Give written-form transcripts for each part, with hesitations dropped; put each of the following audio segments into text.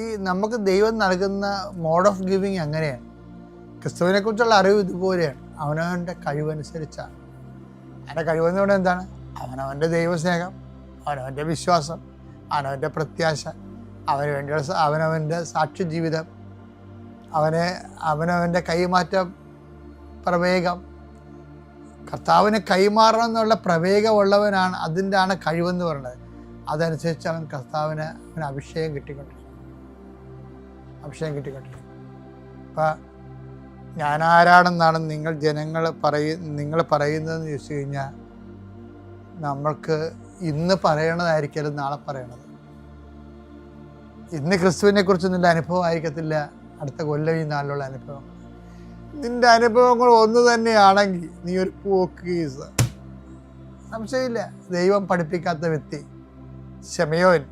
ഈ നമുക്ക് ദൈവം നൽകുന്ന മോഡ് ഓഫ് ഗിവിങ് അങ്ങനെയാണ്. ക്രിസ്തുവിനെ കുറിച്ചുള്ള അറിവ് ഇതുപോലെയാണ്. അവനവൻ്റെ കഴിവനുസരിച്ചാണ്. അവൻ്റെ കഴിവെന്ന് പറയുന്നത് എന്താണ്? അവനവൻ്റെ ദൈവസ്നേഹം, അവനവൻ്റെ വിശ്വാസം, അവനവൻ്റെ പ്രത്യാശ, അവനവൻ്റെ സാക്ഷി ജീവിതം, അവനവൻ്റെ കൈമാറ്റം, പ്രവേഗം. കർത്താവിന് കൈമാറണം എന്നുള്ള പ്രവേഗമുള്ളവനാണ്. അതിൻ്റെ ആണ് കഴിവെന്ന് പറയുന്നത്. അതനുസരിച്ച് അവന് അഭിഷേകം കിട്ടിക്കൊണ്ടിരിക്കും. അപ്പം ഞാനാരാണെന്നാണ് നിങ്ങൾ പറയുന്നതെന്ന് ചോദിച്ചു കഴിഞ്ഞാൽ, നമ്മൾക്ക് ഇന്ന് പറയണതായിരിക്കും നാളെ പറയണത്. ഇന്ന് ക്രിസ്തുവിനെ കുറിച്ചൊന്നും അനുഭവം ആയിരിക്കത്തില്ല അടുത്ത കൊല്ലം ഈ നാളിലുള്ള അനുഭവം. നിൻ്റെ അനുഭവങ്ങൾ ഒന്ന് തന്നെയാണെങ്കിൽ നീ ഒരു പോക്കീസ്, സംശയമില്ല. ദൈവം പഠിപ്പിക്കാത്ത വ്യക്തി ശമയോൻ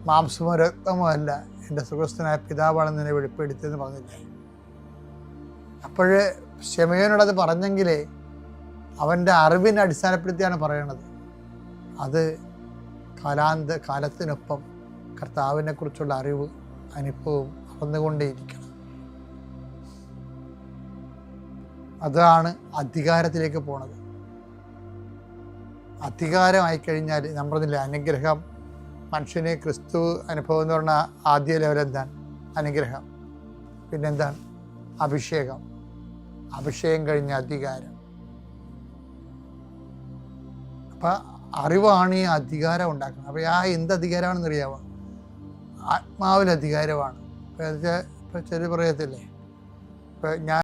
മാംസമോ രക്തമോ അല്ല, എൻ്റെ സുഖസ്ഥനായ പിതാവാണെന്ന് എന്നെ വെളിപ്പെടുത്തിയെന്ന് പറഞ്ഞില്ലേ? അപ്പോഴ് ശമയോനോടത് പറഞ്ഞെങ്കിലേ അവൻ്റെ അറിവിനെ അടിസ്ഥാനപ്പെടുത്തിയാണ് പറയണത്. അത് കാലത്തിനൊപ്പം കർത്താവിനെ കുറിച്ചുള്ള അറിവ് അനുഭവവും വളർന്നുകൊണ്ടേയിരിക്കണം. അതാണ് അധികാരത്തിലേക്ക് പോണത്. അധികാരമായി കഴിഞ്ഞാൽ നമ്മൾ പറഞ്ഞില്ല, അനുഗ്രഹം. മനുഷ്യന് ക്രിസ്തു അനുഭവം എന്ന് പറഞ്ഞാൽ ആദ്യ ലെവൽ എന്താണ്? അനുഗ്രഹം. പിന്നെന്താണ്? അഭിഷേകം. അഭിഷേകം കഴിഞ്ഞ അധികാരം. അപ്പം അറിവാണ് ഈ അധികാരം ഉണ്ടാക്കുന്നത്. അപ്പോൾ എന്ത് അധികാരമാണെന്ന് അറിയാമോ? ആത്മാവിൽ അധികാരമാണ്. ഇപ്പം ചില പറയത്തില്ലേ, ഇപ്പം ഞാൻ